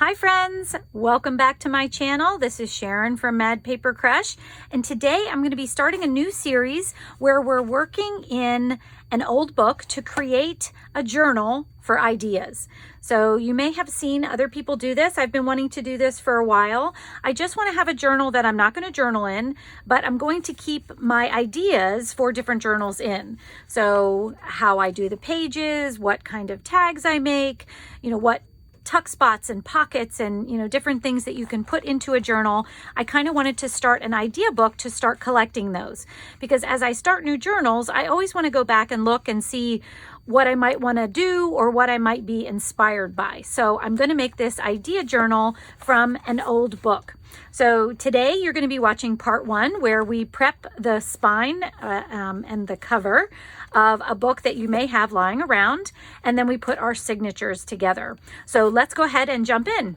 Hi friends, welcome back to my channel. This is Sharon from Mad Paper Crush, and today I'm going to be starting a new series where we're working in an old book to create a journal for ideas. So you may have seen other people do this. I've been wanting to do this for a while. I just want to have a journal that I'm not going to journal in, but I'm going to keep my ideas for different journals in. So how I do the pages, what kind of tags I make, what tuck spots and pockets and different things that you can put into a journal. I kind of wanted to start an idea book to start collecting those, because as I start new journals, I always want to go back and look and see what I might want to do or what I might be inspired by. So I'm going to make this idea journal from an old book. So today you're going to be watching part one, where we prep the spine and the cover of a book that you may have lying around, and then we put our signatures together. So let's go ahead and jump in.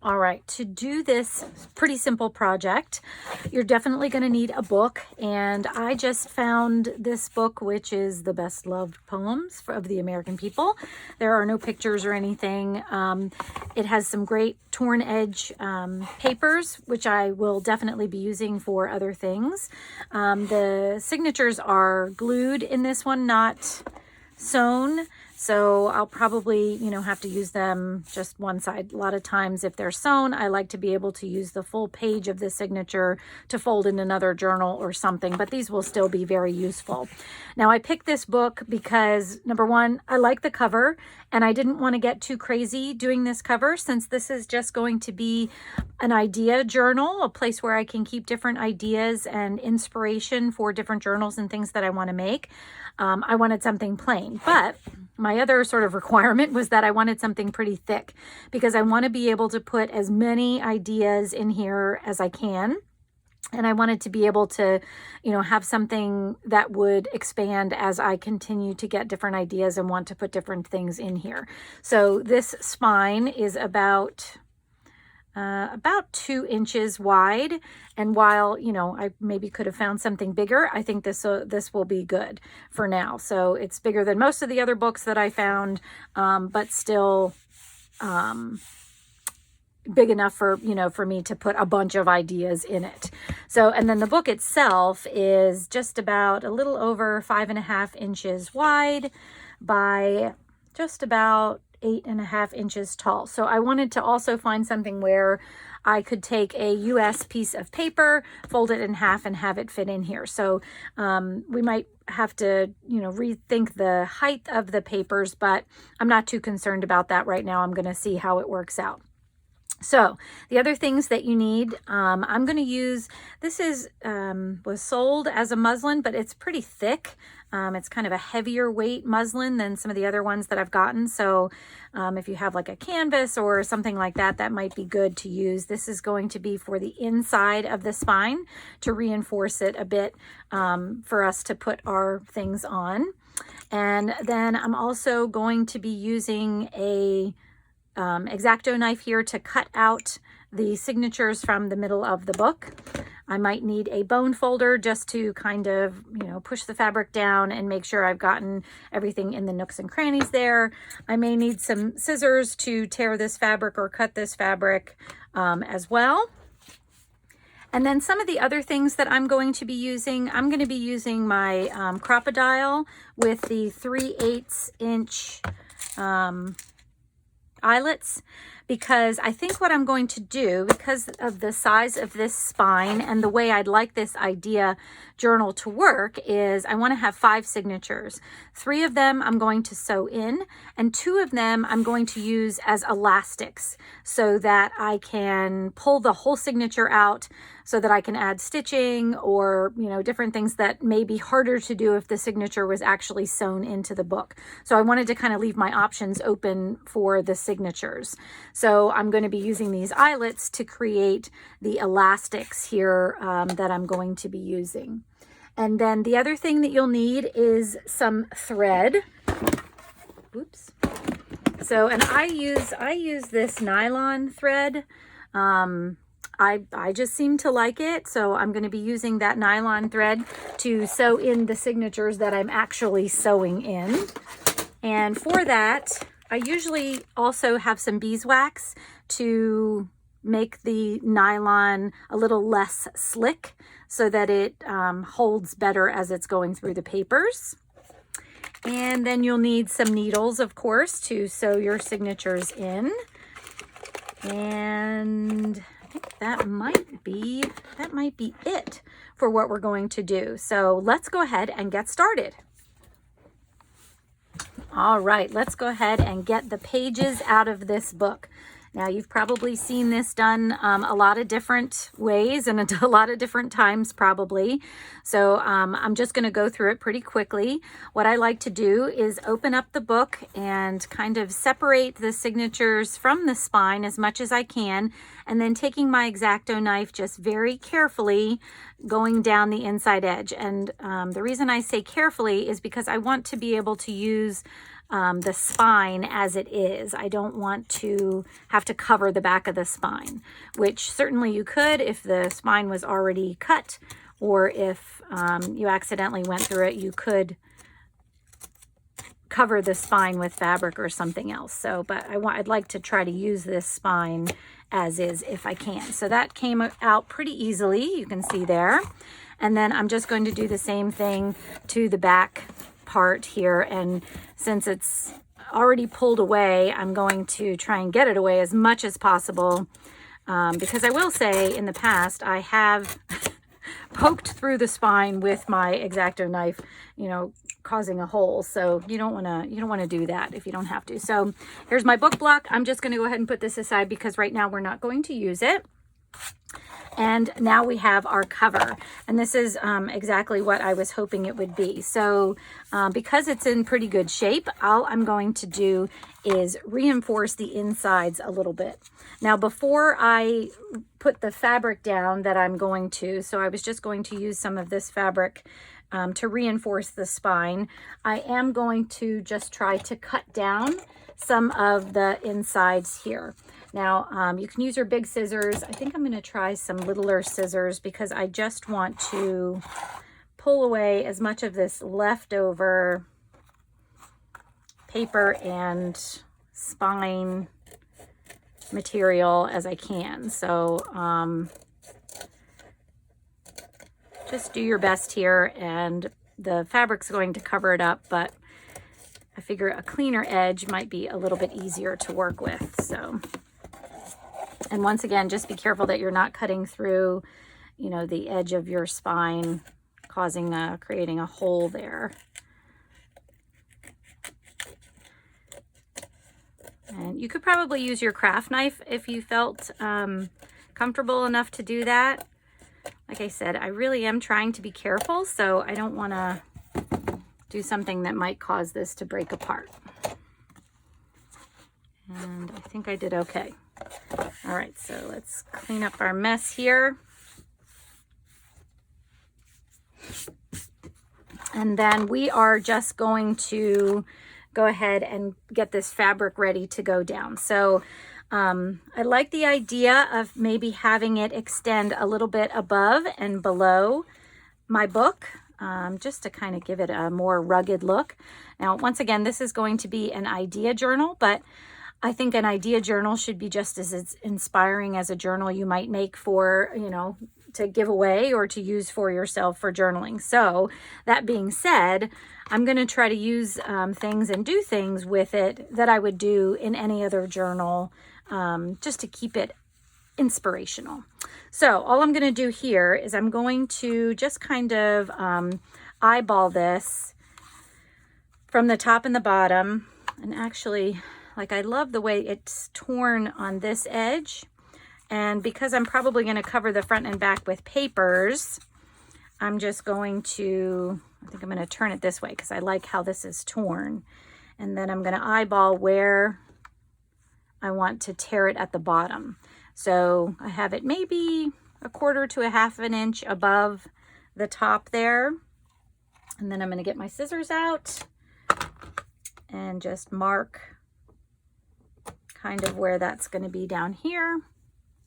All right, to do this pretty simple project, you're definitely going to need a book, and I just found this book, which is The Best Loved Poems of the American People. There are no pictures or anything. It has some great torn edge papers, which I will definitely be using for other things. The signatures are glued in this one, not sewn. So I'll probably, have to use them just one side. A lot of times if they're sewn, I like to be able to use the full page of the signature to fold in another journal or something, but these will still be very useful. Now I picked this book because, number one, I like the cover, and I didn't want to get too crazy doing this cover, since this is just going to be an idea journal, a place where I can keep different ideas and inspiration for different journals and things that I want to make. I wanted something plain, but my other sort of requirement was that I wanted something pretty thick, because I want to be able to put as many ideas in here as I can. And I wanted to be able to, have something that would expand as I continue to get different ideas and want to put different things in here. So this spine is about 2 inches wide. And while, I maybe could have found something bigger, I think this will be good for now. So it's bigger than most of the other books that I found, but still big enough for, for me to put a bunch of ideas in it. So, and then the book itself is just about a little over 5.5 inches wide by just about 8.5 inches tall. So I wanted to also find something where I could take a US piece of paper, fold it in half, and have it fit in here. So we might have to, rethink the height of the papers, but I'm not too concerned about that right now. I'm going to see how it works out. So the other things that you need, I'm going to use, this was sold as a muslin, but it's pretty thick. It's kind of a heavier weight muslin than some of the other ones that I've gotten. So if you have like a canvas or something like that, that might be good to use. This is going to be for the inside of the spine to reinforce it a bit, for us to put our things on. And then I'm also going to be using a X-Acto knife here to cut out the signatures from the middle of the book. I might need a bone folder just to kind of, push the fabric down and make sure I've gotten everything in the nooks and crannies there. I may need some scissors to tear this fabric or cut this fabric as well. And then some of the other things that I'm going to be using, I'm going to be using my Crocodile with the 3/8 inch eyelets, because I think what I'm going to do, because of the size of this spine and the way I'd like this idea journal to work, is I want to have 5 signatures. 3 of them I'm going to sew in, and 2 of them I'm going to use as elastics so that I can pull the whole signature out, so that I can add stitching or, different things that may be harder to do if the signature was actually sewn into the book. So I wanted to kind of leave my options open for the signatures. So I'm going to be using these eyelets to create the elastics here that I'm going to be using. And then the other thing that you'll need is some thread. Oops. So, and I use this nylon thread. I just seem to like it, so I'm going to be using that nylon thread to sew in the signatures that I'm actually sewing in. And for that, I usually also have some beeswax to make the nylon a little less slick so that it holds better as it's going through the papers. And then you'll need some needles, of course, to sew your signatures in. And I think that might be it for what we're going to do. So let's go ahead and get started. All right, let's go ahead and get the pages out of this book. Now, you've probably seen this done a lot of different ways and a lot of different times probably. So I'm just going to go through it pretty quickly. What I like to do is open up the book and kind of separate the signatures from the spine as much as I can, and then taking my X-Acto knife just very carefully going down the inside edge. And the reason I say carefully is because I want to be able to use the spine as it is. I don't want to have to cover the back of the spine, which certainly you could if the spine was already cut, or if you accidentally went through it, you could cover the spine with fabric or something else. So, but I'd like to try to use this spine as is if I can. So that came out pretty easily, you can see there. And then I'm just going to do the same thing to the back part here, and since it's already pulled away, I'm going to try and get it away as much as possible, because I will say in the past I have poked through the spine with my X-Acto knife, you know, causing a hole. So you don't want to do that if you don't have to. So here's my book block. I'm just going to go ahead and put this aside because right now we're not going to use it. And now we have our cover, and this is exactly what I was hoping it would be. So because it's in pretty good shape, all I'm going to do is reinforce the insides a little bit. Now, before I put the fabric down that I'm going to, so I was just going to use some of this fabric to reinforce the spine, I am going to just try to cut down some of the insides here. Now, you can use your big scissors. I think I'm going to try some littler scissors because I just want to pull away as much of this leftover paper and spine material as I can. So just do your best here, and the fabric's going to cover it up, but I figure a cleaner edge might be a little bit easier to work with. So, and once again, just be careful that you're not cutting through, you know, the edge of your spine, creating a hole there. And you could probably use your craft knife if you felt comfortable enough to do that. Like I said, I really am trying to be careful, so I don't want to do something that might cause this to break apart. And I think I did okay. All right, so let's clean up our mess here. And then we are just going to go ahead and get this fabric ready to go down. So I like the idea of maybe having it extend a little bit above and below my book, just to kind of give it a more rugged look. Now, once again, this is going to be an idea journal, but I think an idea journal should be just as inspiring as a journal you might make for, you know, to give away or to use for yourself for journaling. So that being said, I'm going to try to use things and do things with it that I would do in any other journal, just to keep it inspirational. So all I'm going to do here is I'm going to just kind of eyeball this from the top and the bottom. And actually, like, I love the way it's torn on this edge. And because I'm probably going to cover the front and back with papers, I'm just going to, I think I'm going to turn it this way because I like how this is torn. And then I'm going to eyeball where I want to tear it at the bottom. So I have it maybe 1/4 to 1/2 inch above the top there. And then I'm going to get my scissors out and just mark kind of where that's going to be down here.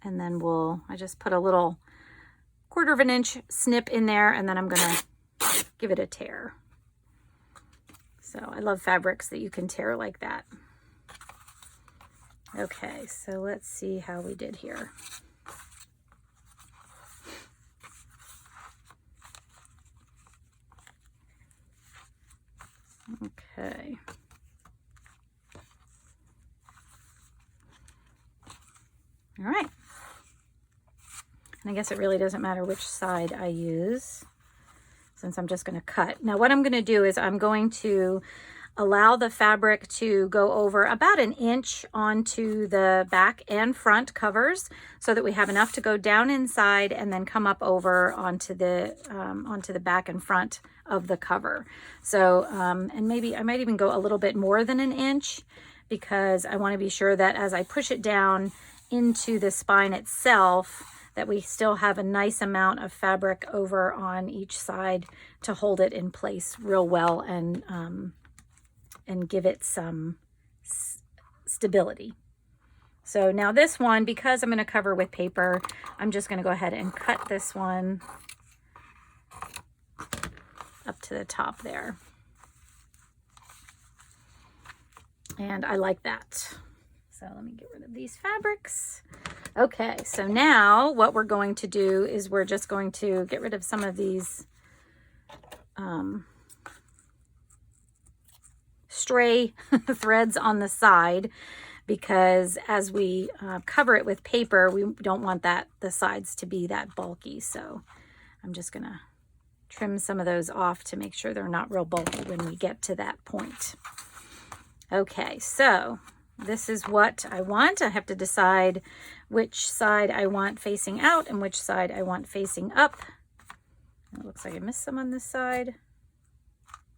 And then I just put a little 1/4 inch snip in there, and then I'm going to give it a tear. So I love fabrics that you can tear like that. Okay, so let's see how we did here. Okay. All right. And I guess it really doesn't matter which side I use, since I'm just going to cut. Now what I'm going to do is I'm going to allow the fabric to go over about 1 inch onto the back and front covers, so that we have enough to go down inside and then come up over onto the back and front of the cover. So and maybe I might even go a little bit more than 1 inch, because I want to be sure that as I push it down into the spine itself, that we still have a nice amount of fabric over on each side to hold it in place real well and give it some stability. So now this one, because I'm going to cover with paper, I'm just going to go ahead and cut this one up to the top there. And I like that. So let me get rid of these fabrics. Okay, so now what we're going to do is we're just going to get rid of some of these stray threads on the side, because as we cover it with paper, we don't want the sides to be that bulky. So I'm just gonna trim some of those off to make sure they're not real bulky when we get to that point. Okay, so this is what I want. I have to decide which side I want facing out and which side I want facing up. It looks like I missed some on this side.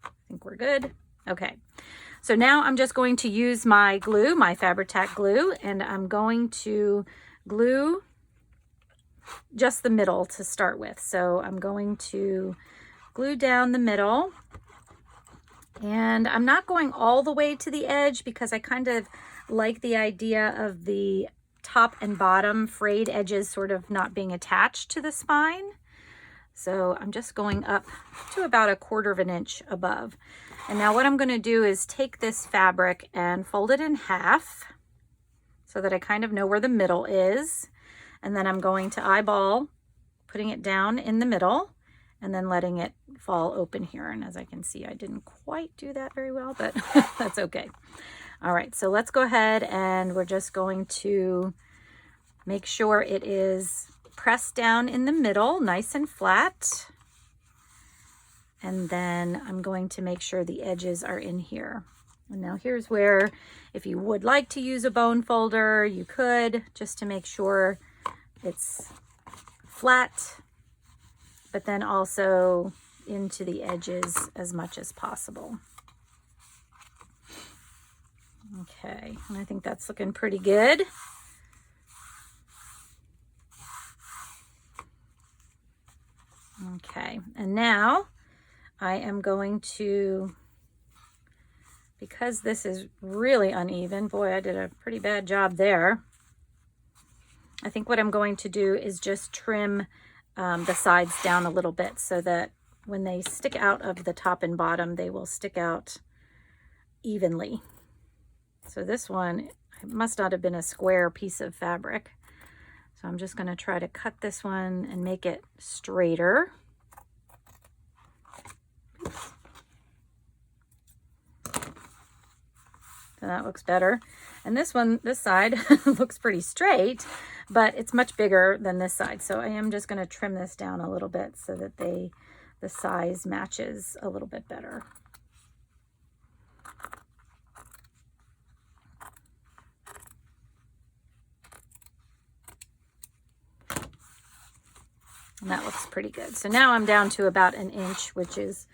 I think we're good. Okay, so now I'm just going to use my glue, my Fabri-Tac glue, and I'm going to glue just the middle to start with. So I'm going to glue down the middle, and I'm not going all the way to the edge because I kind of like the idea of the top and bottom frayed edges sort of not being attached to the spine. So I'm just going up to about 1/4 inch above. And now what I'm going to do is take this fabric and fold it in half so that I kind of know where the middle is. And then I'm going to eyeball putting it down in the middle and then letting it fall open here. And as I can see, I didn't quite do that very well, but that's okay. All right, so let's go ahead and we're just going to make sure it is pressed down in the middle, nice and flat. And then I'm going to make sure the edges are in here. And now here's where, if you would like to use a bone folder, you could, just to make sure it's flat, but then also into the edges as much as possible. Okay, and I think that's looking pretty good. Okay, and now I am going to, because this is really uneven, boy, I did a pretty bad job there. I think what I'm going to do is just trim the sides down a little bit so that when they stick out of the top and bottom, they will stick out evenly. So this one, it must not have been a square piece of fabric. So I'm just going to try to cut this one and make it straighter. So that looks better. And this one, this side looks pretty straight, but it's much bigger than this side. So I am just going to trim this down a little bit so that the size matches a little bit better. And that looks pretty good. So now I'm down to about 1 inch, which is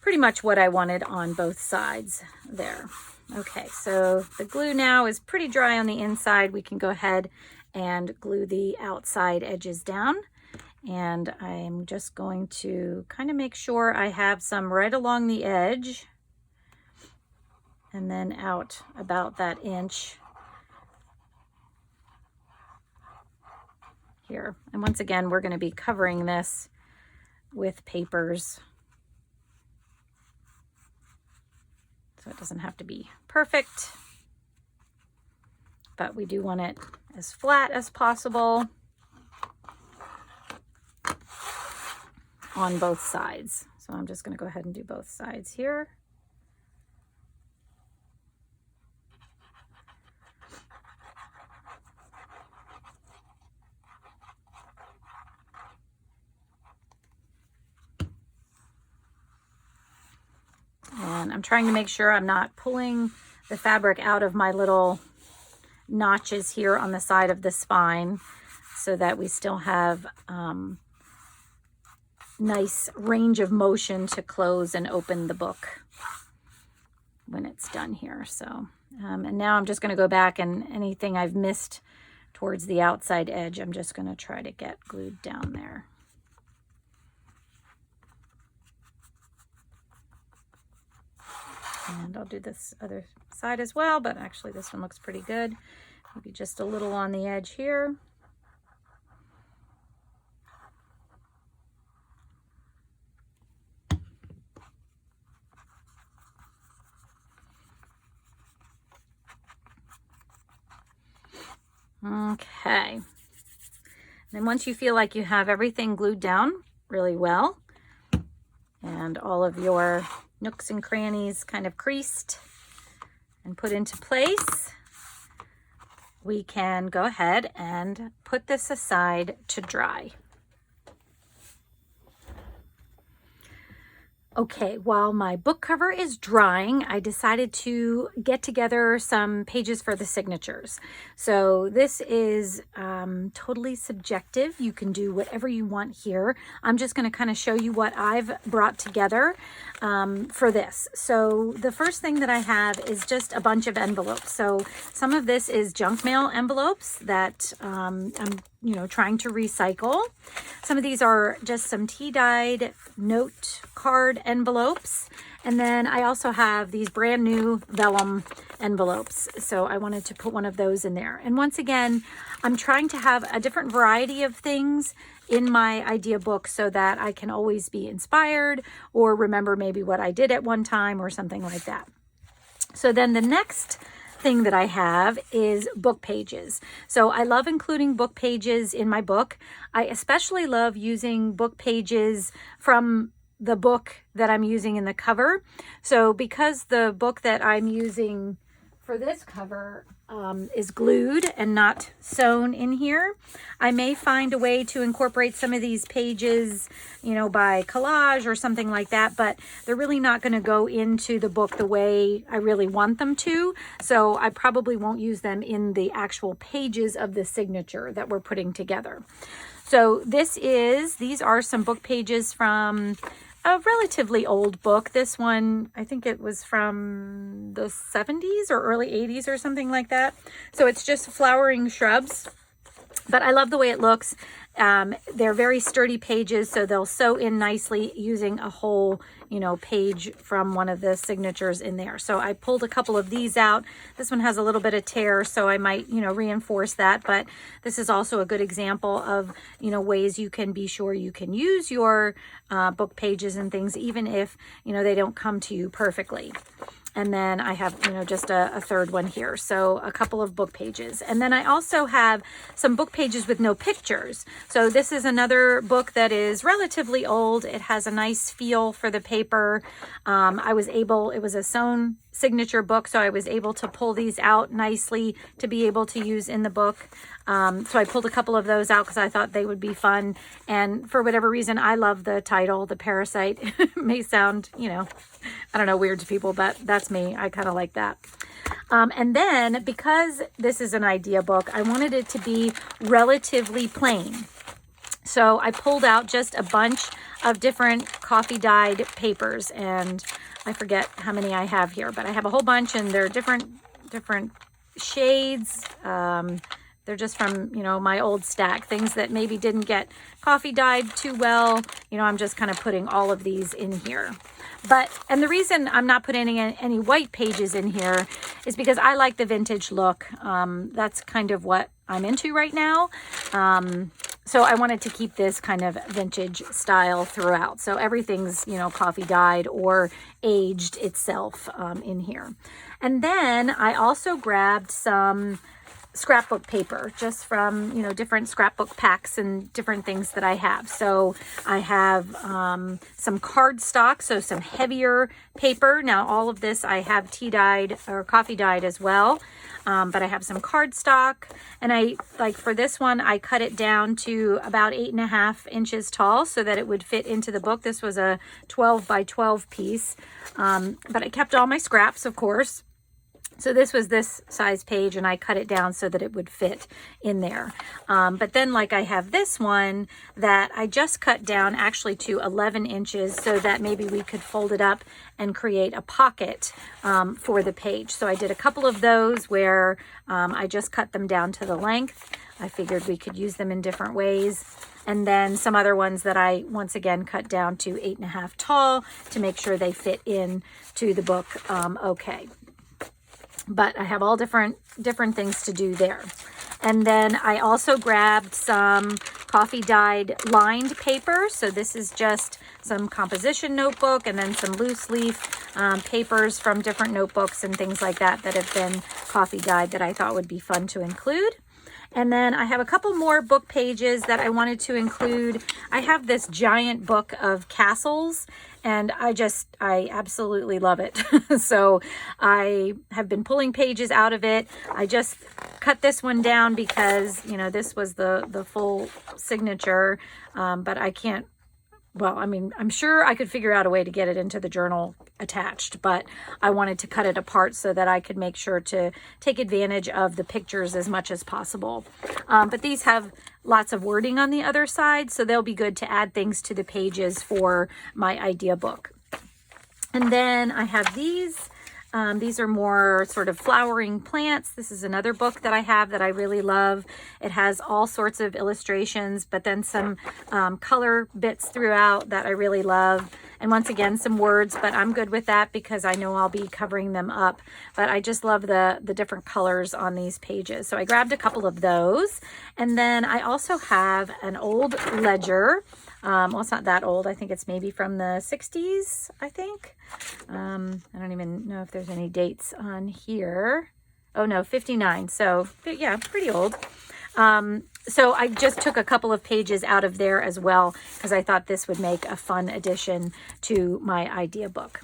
pretty much what I wanted on both sides there. Okay, so the glue now is pretty dry on the inside. We can go ahead and glue the outside edges down. And I'm just going to kind of make sure I have some right along the edge and then out about that inch here. And once again, we're going to be covering this with papers. So it doesn't have to be perfect, but we do want it as flat as possible on both sides. So I'm just going to go ahead and do both sides here. And I'm trying to make sure I'm not pulling the fabric out of my little notches here on the side of the spine, so that we still have nice range of motion to close and open the book when it's done here. So, and now I'm just going to go back, and anything I've missed towards the outside edge, I'm just going to try to get glued down there. And I'll do this other side as well, but actually this one looks pretty good. Maybe just a little on the edge here. Okay. Then once you feel like you have everything glued down really well, and all of your nooks and crannies kind of creased and put into place, we can go ahead and put this aside to dry. Okay, while my book cover is drying, I decided to get together some pages for the signatures. So this is totally subjective. You can do whatever you want here. I'm just going to kind of show you what I've brought together for this. So the first thing that I have is just a bunch of envelopes. So some of this is junk mail envelopes that I'm trying to recycle. Some of these are just some tea-dyed note card envelopes. And then I also have these brand new vellum envelopes. So I wanted to put one of those in there. And once again, I'm trying to have a different variety of things in my idea book so that I can always be inspired or remember maybe what I did at one time or something like that. So then the next thing that I have is book pages. So I love including book pages in my book. I especially love using book pages from the book that I'm using in the cover. So because the book that I'm using for this cover is glued and not sewn in here, I may find a way to incorporate some of these pages, by collage or something like that, but they're really not going to go into the book the way I really want them to. So I probably won't use them in the actual pages of the signature that we're putting together. So these are some book pages from a relatively old book. This one, I think it was from the 70s or early 80s or something like that. So it's just flowering shrubs, but I love the way it looks. They're very sturdy pages, so they'll sew in nicely using a whole, page from one of the signatures in there. So I pulled a couple of these out. This one has a little bit of tear, so I might, reinforce that. But this is also a good example of, ways you can be sure you can use your book pages and things, even if, they don't come to you perfectly. And then I have, just a third one here. So a couple of book pages. And then I also have some book pages with no pictures. So this is another book that is relatively old. It has a nice feel for the paper. It was a sewn signature book, so I was able to pull these out nicely to be able to use in the book. So I pulled a couple of those out because I thought they would be fun. And for whatever reason, I love the title, The Parasite. It may sound, I don't know, weird to people, but that's me. I kind of like that. And then because this is an idea book, I wanted it to be relatively plain. So I pulled out just a bunch of different coffee dyed papers, and I forget how many I have here, but I have a whole bunch, and they're different shades. They're just from, my old stack, things that maybe didn't get coffee dyed too well. I'm just kind of putting all of these in here. And the reason I'm not putting any white pages in here is because I like the vintage look. That's kind of what I'm into right now. So I wanted to keep this kind of vintage style throughout. So everything's, you know, coffee dyed or aged itself in here. And then I also grabbed some scrapbook paper just from, you know, different scrapbook packs and different things that I have. So I have some cardstock, so some heavier paper. Now all of this I have tea dyed or coffee dyed as well. But I have some cardstock, and I, like for this one, I cut it down to about 8.5 inches tall so that it would fit into the book. This was a 12 by 12 piece, but I kept all my scraps, of course. So this was this size page, and I cut it down so that it would fit in there. But then, like, I have this one that I just cut down actually to 11 inches so that maybe we could fold it up and create a pocket for the page. So I did a couple of those where I just cut them down to the length. I figured we could use them in different ways. And then some other ones that I, once again, cut down to 8.5 tall to make sure they fit in to the book okay. But I have all different things to do there. And then I also grabbed some coffee dyed lined paper. So this is just some composition notebook and then some loose leaf papers from different notebooks and things like that that have been coffee dyed that I thought would be fun to include. And then I have a couple more book pages that I wanted to include. I have this giant book of castles, and I absolutely love it. So I have been pulling pages out of it. I just cut this one down because, you know, this was the full signature, but I can't, well, I mean, I'm sure I could figure out a way to get it into the journal attached, but I wanted to cut it apart so that I could make sure to take advantage of the pictures as much as possible. But these have lots of wording on the other side, so they'll be good to add things to the pages for my idea book. And then I have these. These are more sort of flowering plants. This is another book that I have that I really love. It has all sorts of illustrations, but then some color bits throughout that I really love. And once again, some words, but I'm good with that because I know I'll be covering them up. But I just love the different colors on these pages. So I grabbed a couple of those. And then I also have an old ledger. Well, it's not that old. I think it's maybe from the 60s, I think. I don't even know if there's any dates on here. Oh, no, 59. So, yeah, pretty old. So I just took a couple of pages out of there as well because I thought this would make a fun addition to my idea book.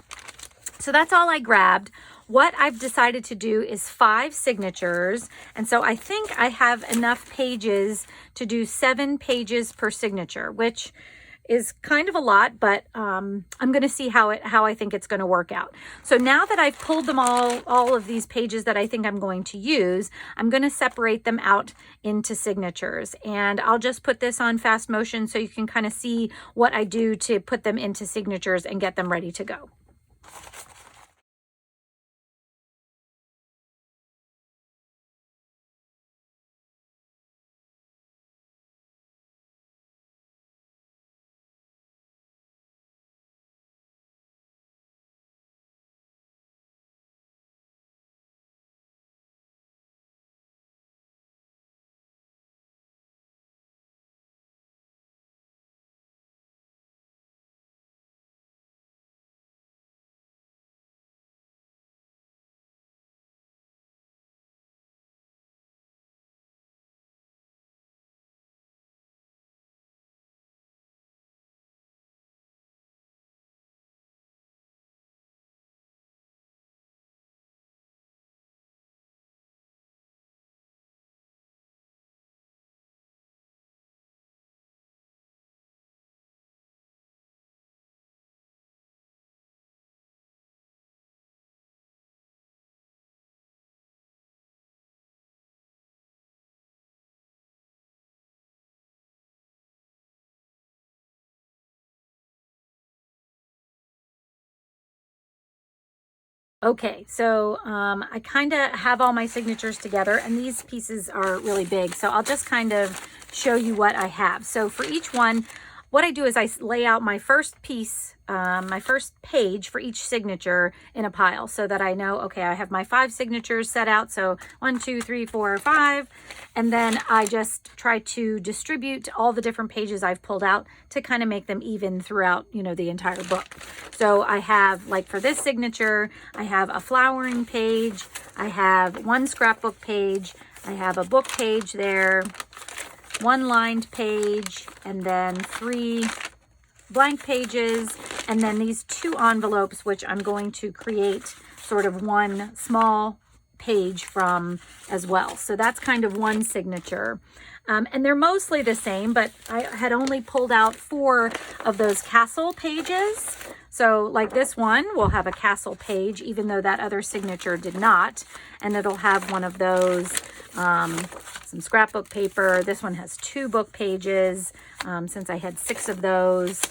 So that's all I grabbed. What I've decided to do is 5 signatures. And so I think I have enough pages to do 7 pages per signature, which is kind of a lot, but I'm going to see how I think it's going to work out. So now that I've pulled them all of these pages that I think I'm going to use, I'm going to separate them out into signatures. And I'll just put this on fast motion so you can kind of see what I do to put them into signatures and get them ready to go. Okay, so I kind of have all my signatures together, and these pieces are really big, so I'll just kind of show you what I have. So for each one, what I do is I lay out my first piece, my first page for each signature in a pile so that I know, okay, I have my 5 signatures set out. So 1, 2, 3, 4, 5. And then I just try to distribute all the different pages I've pulled out to kind of make them even throughout, you know, the entire book. So I have, like for this signature, I have a flowering page. I have 1 scrapbook page. I have a book page there, 1 lined page, and then 3 blank pages, and then these 2 envelopes, which I'm going to create sort of 1 small page from as well. So that's kind of 1 signature. And they're mostly the same, but I had only pulled out 4 of those castle pages. So like this one will have a castle page, even though that other signature did not. And it'll have one of those, some scrapbook paper. This one has 2 book pages, since I had 6 of those.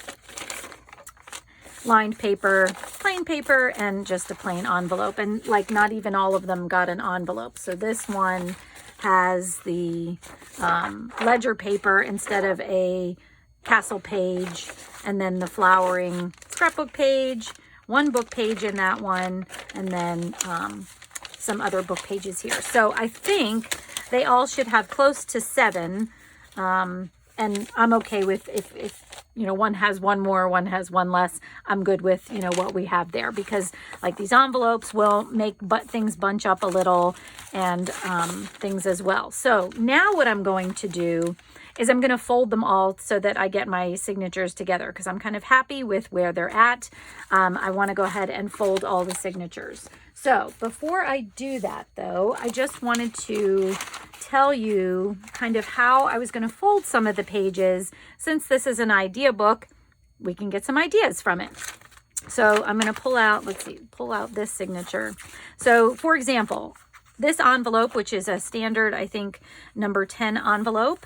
Lined paper, plain paper, and just a plain envelope. And like not even all of them got an envelope. So this one has the ledger paper instead of a castle page, and then the flowering scrapbook page, 1 book page in that one, and then some other book pages here. So I think they all should have close to 7, and I'm okay with if you know, one has 1 more, one has 1 less. I'm good with, you know, what we have there, because like these envelopes will make things bunch up a little, and things as well. So now what I'm going to do is I'm going to fold them all so that I get my signatures together, because I'm kind of happy with where they're at. I want to go ahead and fold all the signatures. So before I do that though, I just wanted to tell you kind of how I was going to fold some of the pages. Since this is an idea book, we can get some ideas from it. So I'm going to pull out, let's see, pull out this signature. So for example, this envelope, which is a standard, I think, number 10 envelope,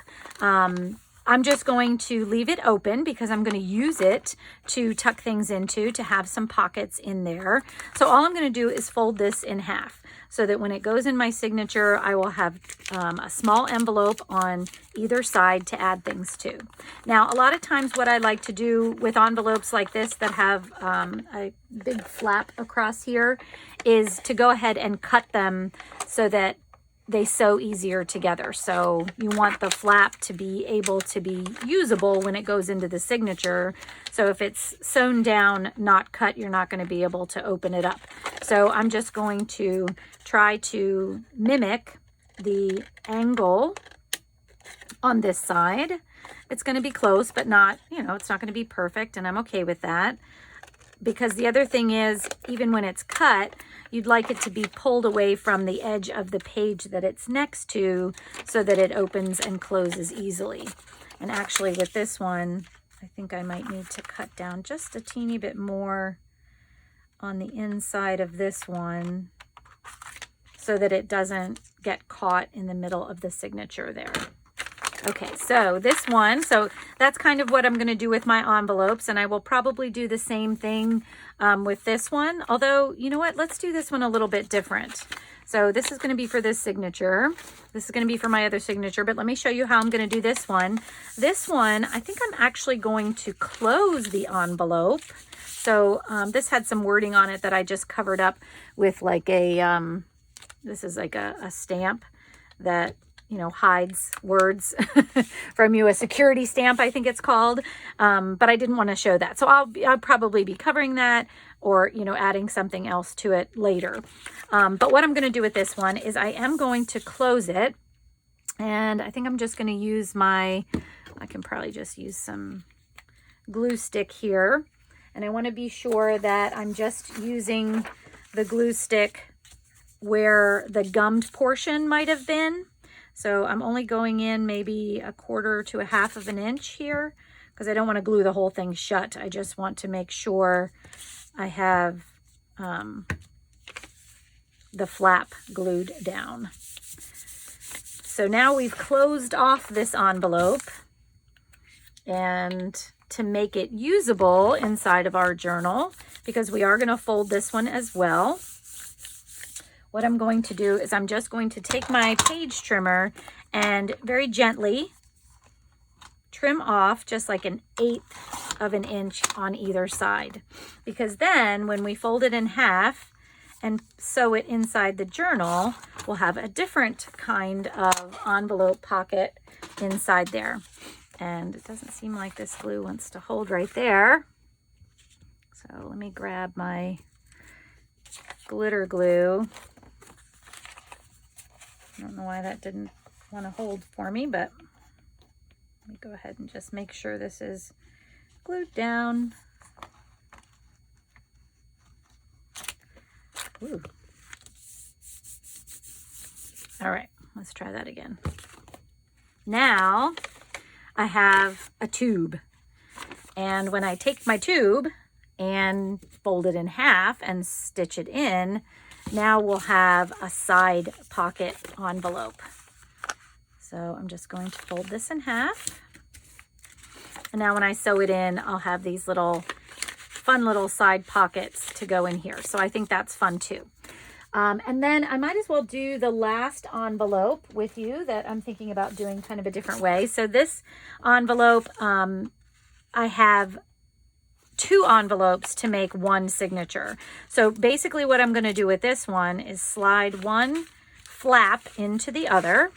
I'm just going to leave it open because I'm going to use it to tuck things into, to have some pockets in there. So all I'm going to do is fold this in half so that when it goes in my signature, I will have a small envelope on either side to add things to. Now, a lot of times what I like to do with envelopes like this that have a big flap across here is to go ahead and cut them so that they sew easier together. So you want the flap to be able to be usable when it goes into the signature. So if it's sewn down, not cut, you're not going to be able to open it up. So I'm just going to try to mimic the angle on this side. It's going to be close, but not, you know, it's not going to be perfect, and I'm okay with that. Because the other thing is, even when it's cut, you'd like it to be pulled away from the edge of the page that it's next to so that it opens and closes easily. And actually with this one, I think I might need to cut down just a teeny bit more on the inside of this one so that it doesn't get caught in the middle of the signature there. Okay, so this one, so that's kind of what I'm going to do with my envelopes, and I will probably do the same thing with this one. Although, you know what, let's do this one a little bit different. So this is going to be for this signature. This is going to be for my other signature, but let me show you how I'm going to do this one. This one, I think I'm actually going to close the envelope. So this had some wording on it that I just covered up with like a, this is like a stamp that, you know, hides words from you, a security stamp, I think it's called. But I didn't want to show that. So I'll probably be covering that, or, you know, adding something else to it later. But what I'm going to do with this one is I am going to close it. And I think I'm just going to use I can probably just use some glue stick here. And I want to be sure that I'm just using the glue stick where the gummed portion might have been. So I'm only going in maybe 1/4 to 1/2 of an inch here, because I don't want to glue the whole thing shut. I just want to make sure I have the flap glued down. So now we've closed off this envelope, and to make it usable inside of our journal, because we are going to fold this one as well, what I'm going to do is I'm just going to take my page trimmer and very gently trim off just like 1/8 of an inch on either side, because then when we fold it in half and sew it inside the journal, we'll have a different kind of envelope pocket inside there. And it doesn't seem like this glue wants to hold right there. So let me grab my glitter glue. I don't know why that didn't want to hold for me, but let me go ahead and just make sure this is glued down. Ooh. All right, let's try that again. Now I have a tube, and when I take my tube and fold it in half and stitch it in, now we'll have a side pocket envelope. So I'm just going to fold this in half. And now when I sew it in, I'll have these little fun little side pockets to go in here. So I think that's fun too. And then I might as well do the last envelope with you that I'm thinking about doing kind of a different way. So this envelope, I have 2 envelopes to make one signature. So basically what I'm going to do with this one is slide one flap into the other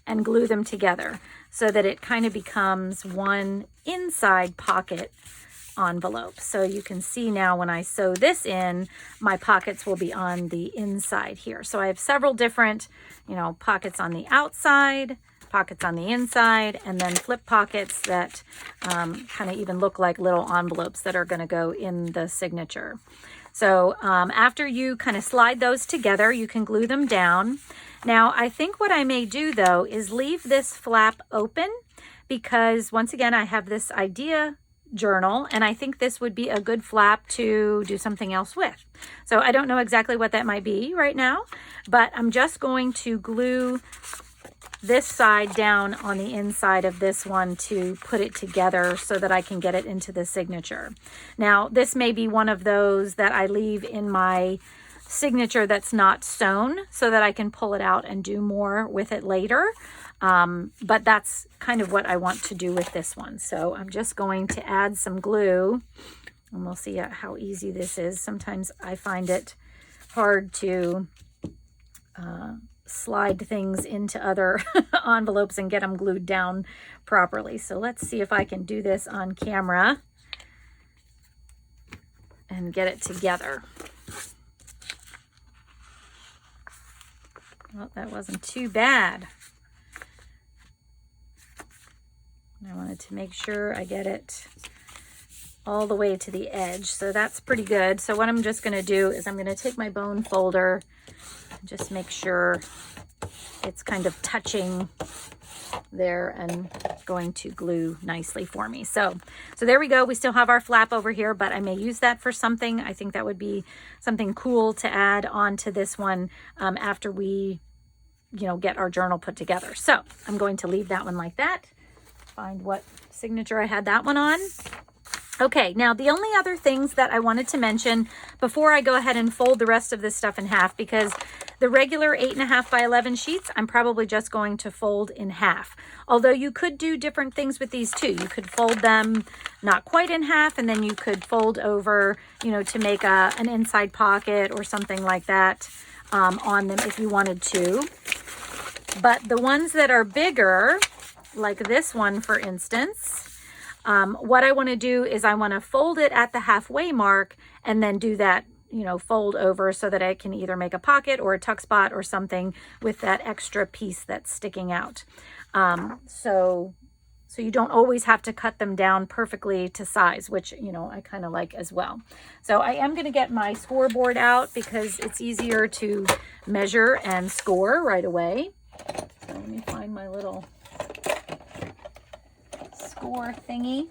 and glue them together so that it kind of becomes one inside pocket envelope. So you can see now when I sew this in, my pockets will be on the inside here. So I have several different, pockets on the outside, pockets on the inside, and then flip pockets that kind of even look like little envelopes that are going to go in the signature. So after you kind of slide those together, you can glue them down. Now, I think what I may do though is leave this flap open, because once again, I have this idea journal, and I think this would be a good flap to do something else with. So I don't know exactly what that might be right now, but I'm just going to glue this side down on the inside of this one to put it together so that I can get it into the signature. Now, this may be one of those that I leave in my signature that's not sewn so that I can pull it out and do more with it later. But that's kind of what I want to do with this one. So I'm just going to add some glue, and we'll see how easy this is. Sometimes I find it hard to slide things into other envelopes and get them glued down properly. So let's see if I can do this on camera and get it together. Well, that wasn't too bad. I wanted to make sure I get it all the way to the edge. So that's pretty good. So what I'm just going to do is I'm going to take my bone folder and just make sure it's kind of touching there and going to glue nicely for me. So there we go. We still have our flap over here, but I may use that for something. I think that would be something cool to add on to this one after we, get our journal put together. So I'm going to leave that one like that. Find what signature I had that one on. Okay, now the only other things that I wanted to mention before I go ahead and fold the rest of this stuff in half, because the regular 8.5 by 11 sheets, I'm probably just going to fold in half. Although you could do different things with these too. You could fold them not quite in half, and then you could fold over, to make an inside pocket or something like that on them if you wanted to. But the ones that are bigger, like this one, for instance, what I want to do is I want to fold it at the halfway mark and then do that, fold over so that I can either make a pocket or a tuck spot or something with that extra piece that's sticking out. So you don't always have to cut them down perfectly to size, which, I kind of like as well. So I am going to get my scoreboard out because it's easier to measure and score right away. So let me find my little score thingy.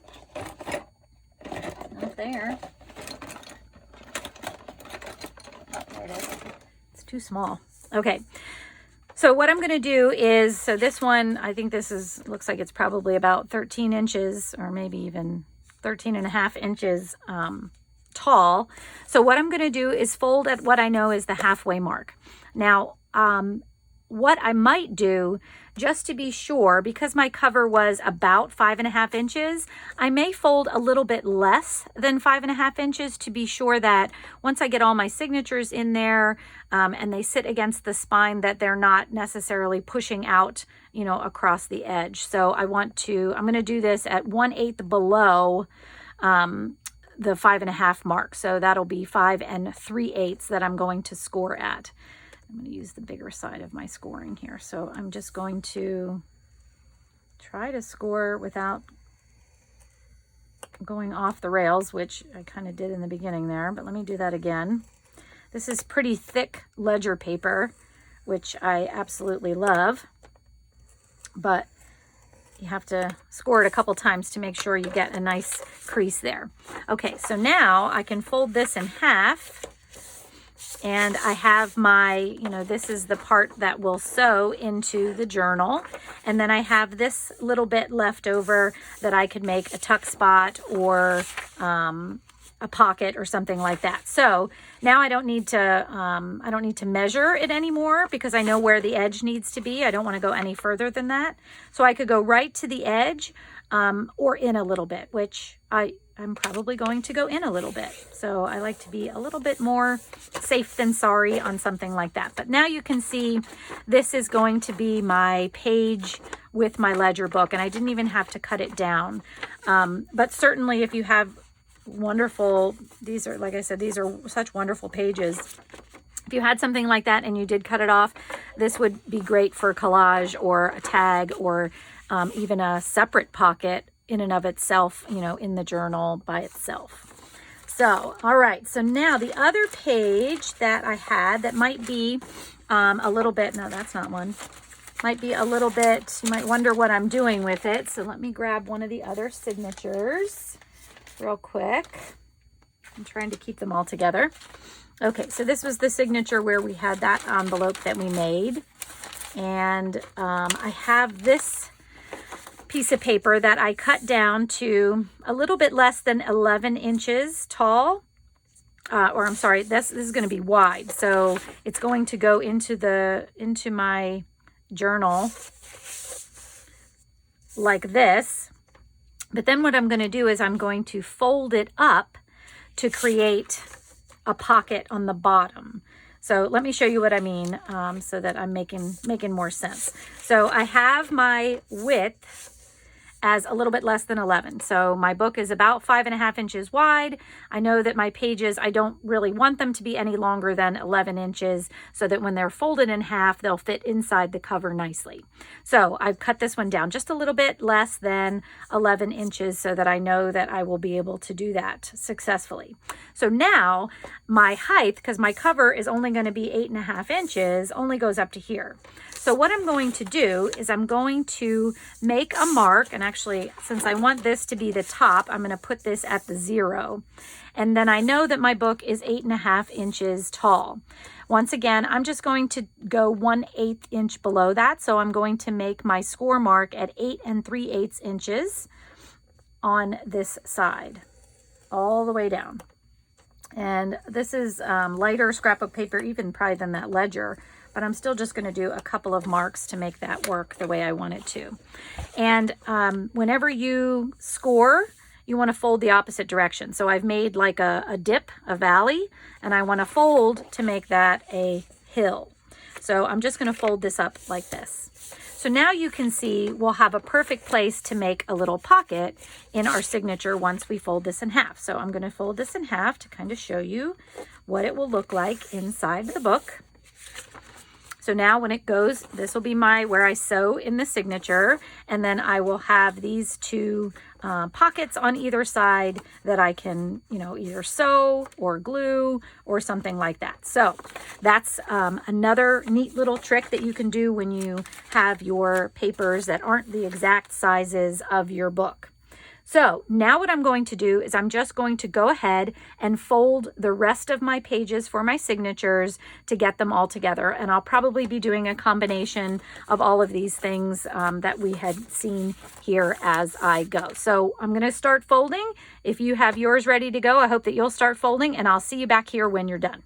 Not there. There it is. It's too small. Okay. So what I'm going to do is, so this one, I think this looks like it's probably about 13 inches or maybe even 13.5 inches tall. So what I'm going to do is fold at what I know is the halfway mark. Now, what I might do, just to be sure, because my cover was about 5.5 inches, I may fold a little bit less than 5.5 inches to be sure that once I get all my signatures in there and they sit against the spine, that they're not necessarily pushing out, you know, across the edge. So I'm going to do this at 1/8 below the 5.5 mark. So that'll be 5 3/8 that I'm going to score at. I'm going to use the bigger side of my scoring here. So I'm just going to try to score without going off the rails, which I kind of did in the beginning there, but let me do that again. This is pretty thick ledger paper, which I absolutely love, but you have to score it a couple times to make sure you get a nice crease there. Okay, so now I can fold this in half. And I have my, you know, this is the part that will sew into the journal. And then I have this little bit left over that I could make a tuck spot or a pocket or something like that. So now I don't need to measure it anymore because I know where the edge needs to be. I don't want to go any further than that. So I could go right to the edge or in a little bit, which I'm probably going to go in a little bit. So I like to be a little bit more safe than sorry on something like that. But now you can see this is going to be my page with my ledger book, and I didn't even have to cut it down. But certainly if you have wonderful, these are, like I said, these are such wonderful pages. If you had something like that and you did cut it off, this would be great for collage or a tag or even a separate pocket in and of itself, you know, in the journal by itself. So, all right. So now the other page that I had that might be a little bit, no, that's not one. Might be a little bit, you might wonder what I'm doing with it. So let me grab one of the other signatures real quick. I'm trying to keep them all together. Okay, so this was the signature where we had that envelope that we made. And I have this piece of paper that I cut down to a little bit less than 11 inches tall. Or I'm sorry, this is going to be wide. So it's going to go into my journal like this. But then what I'm going to do is I'm going to fold it up to create a pocket on the bottom. So let me show you what I mean so that I'm making more sense. So I have my width as a little bit less than 11. So my book is about 5.5 inches wide. I know that my pages, I don't really want them to be any longer than 11 inches so that when they're folded in half, they'll fit inside the cover nicely. So I've cut this one down just a little bit less than 11 inches so that I know that I will be able to do that successfully. So now my height, because my cover is only going to be 8.5 inches, only goes up to here. So what I'm going to do is I'm going to make a mark, and actually, since I want this to be the top, I'm going to put this at the 0. And then I know that my book is 8.5 inches tall. Once again, I'm just going to go 1/8 inch below that. So I'm going to make my score mark at 8 3/8 inches on this side, all the way down. And this is lighter scrapbook paper, even probably than that ledger. But I'm still just going to do a couple of marks to make that work the way I want it to. And whenever you score, you want to fold the opposite direction. So I've made like a dip, a valley, and I want to fold to make that a hill. So I'm just going to fold this up like this. So now you can see we'll have a perfect place to make a little pocket in our signature once we fold this in half. So I'm going to fold this in half to kind of show you what it will look like inside the book. So now when it goes, this will be where I sew in the signature, and then I will have these two pockets on either side that I can, you know, either sew or glue or something like that. So that's another neat little trick that you can do when you have your papers that aren't the exact sizes of your book. So now what I'm going to do is I'm just going to go ahead and fold the rest of my pages for my signatures to get them all together. And I'll probably be doing a combination of all of these things that we had seen here as I go. So I'm going to start folding. If you have yours ready to go, I hope that you'll start folding, and I'll see you back here when you're done.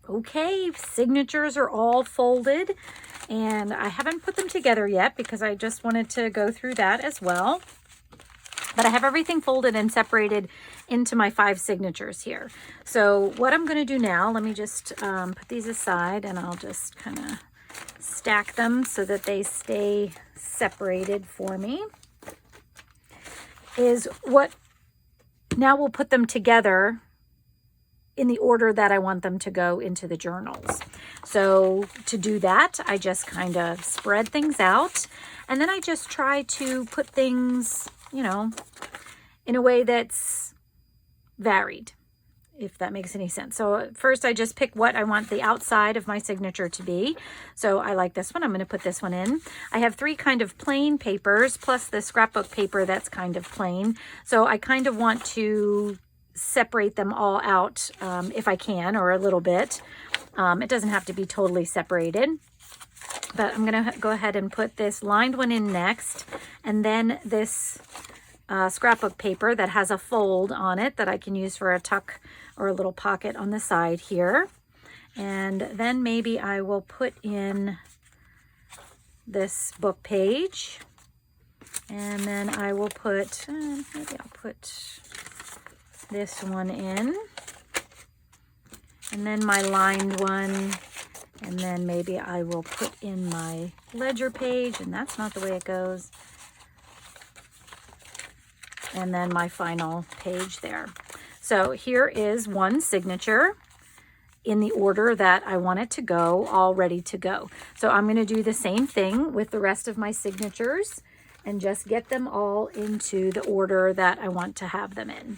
Okay, signatures are all folded, and I haven't put them together yet because I just wanted to go through that as well. But I have everything folded and separated into my 5 signatures here. So what I'm going to do now, let me just put these aside, and I'll just kind of stack them so that they stay separated for me, is what now we'll put them together in the order that I want them to go into the journals. So to do that, I just kind of spread things out, and then I just try to put things, you know, in a way that's varied, if that makes any sense. So first I just pick what I want the outside of my signature to be. So I like this one. I'm going to put this one in. I have 3 kind of plain papers plus the scrapbook paper that's kind of plain. So I kind of want to separate them all out if I can, or a little bit. It doesn't have to be totally separated. But I'm going to go ahead and put this lined one in next, and then this scrapbook paper that has a fold on it that I can use for a tuck or a little pocket on the side here. And then maybe I will put in this book page, and then I will put, maybe I'll put this one in, and then my lined one, and then maybe I will put in my ledger page, and that's not the way it goes. And then my final page there. So here is one signature in the order that I want it to go, all ready to go. So I'm going to do the same thing with the rest of my signatures and just get them all into the order that I want to have them in.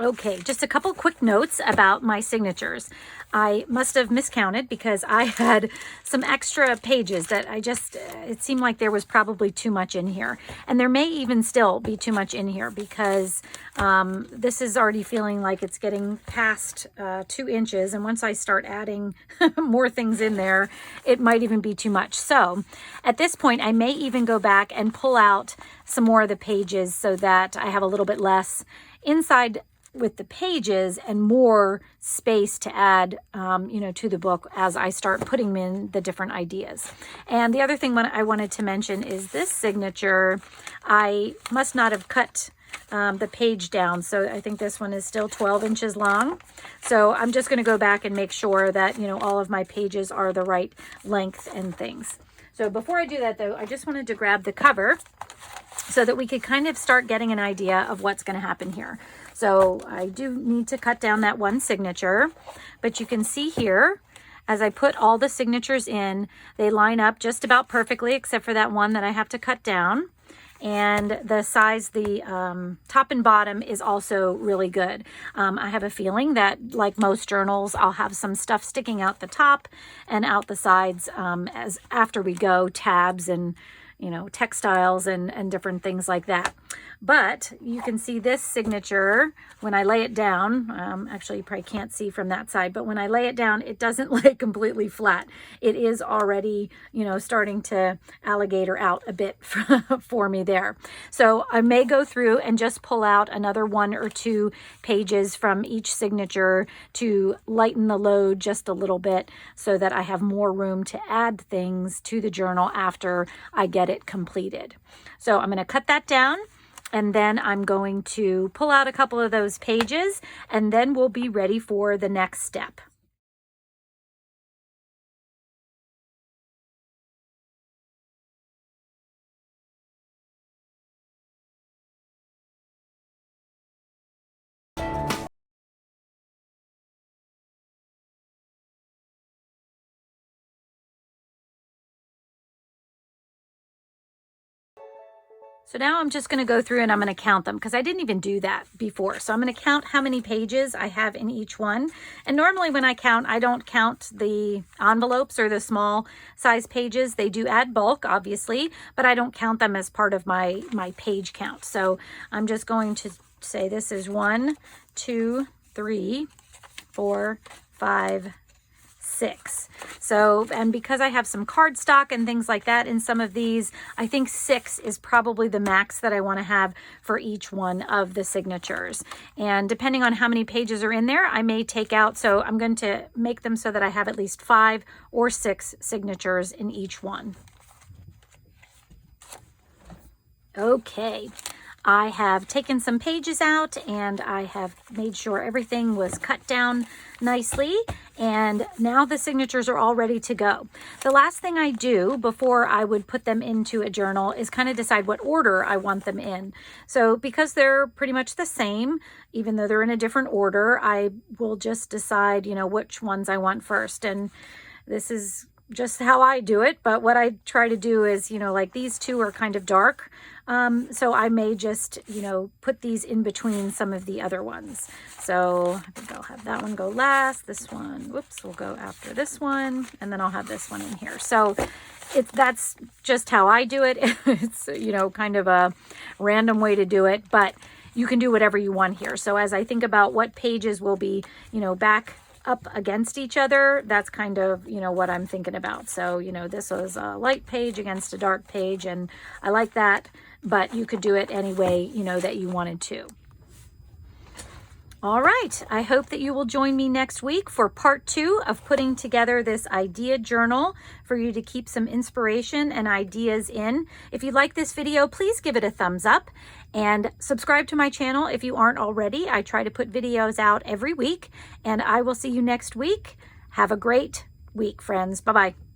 Okay, just a couple quick notes about my signatures. I must have miscounted because I had some extra pages that it seemed like there was probably too much in here. And there may even still be too much in here because this is already feeling like it's getting past 2 inches. And once I start adding more things in there, it might even be too much. So at this point, I may even go back and pull out some more of the pages so that I have a little bit less inside with the pages and more space to add, to the book as I start putting in the different ideas. And the other thing I wanted to mention is this signature. I must not have cut the page down. So I think this one is still 12 inches long. So I'm just going to go back and make sure that, all of my pages are the right length and things. So before I do that though, I just wanted to grab the cover so that we could kind of start getting an idea of what's going to happen here. So I do need to cut down that one signature, but you can see here, as I put all the signatures in, they line up just about perfectly, except for that one that I have to cut down. And the size, the top and bottom is also really good. I have a feeling that, like most journals, I'll have some stuff sticking out the top and out the sides as after we go, tabs and textiles and different things like that. But you can see this signature when I lay it down. Actually, you probably can't see from that side, but when I lay it down, it doesn't lay completely flat. It is already, starting to alligator out a bit for me there. So I may go through and just pull out another 1 or 2 pages from each signature to lighten the load just a little bit so that I have more room to add things to the journal after I get it completed. So I'm going to cut that down. And then I'm going to pull out a couple of those pages, and then we'll be ready for the next step. So now I'm just going to go through and I'm going to count them because I didn't even do that before. So I'm going to count how many pages I have in each one. And normally when I count, I don't count the envelopes or the small size pages. They do add bulk, obviously, but I don't count them as part of my page count. So I'm just going to say this is 1, 2, 3, 4, 5, 6. So, and because I have some cardstock and things like that in some of these, I think 6 is probably the max that I want to have for each one of the signatures. And depending on how many pages are in there, I may take out, so I'm going to make them so that I have at least 5 or 6 signatures in each one. Okay. I have taken some pages out and I have made sure everything was cut down nicely, and now the signatures are all ready to go. The last thing I do before I would put them into a journal is kind of decide what order I want them in. So because they're pretty much the same, even though they're in a different order, I will just decide, you know, which ones I want first. And this is just how I do it, but what I try to do is, you know, like these two are kind of dark, so I may just, you know, put these in between some of the other ones. So I think I'll have that one go last, this one, whoops, will go after this one, and then I'll have this one in here. So that's just how I do it. It's, you know, kind of a random way to do it, but you can do whatever you want here. So as I think about what pages will be, you know, back up against each other, that's kind of, you know, what I'm thinking about. So, you know, this was a light page against a dark page, and I like that, but you could do it any way, you know, that you wanted to. All right, I hope that you will join me next week for part 2 of putting together this idea journal for you to keep some inspiration and ideas in. If you like this video, please give it a thumbs up and subscribe to my channel if you aren't already. I try to put videos out every week, and I will see you next week. Have a great week, friends. Bye-bye.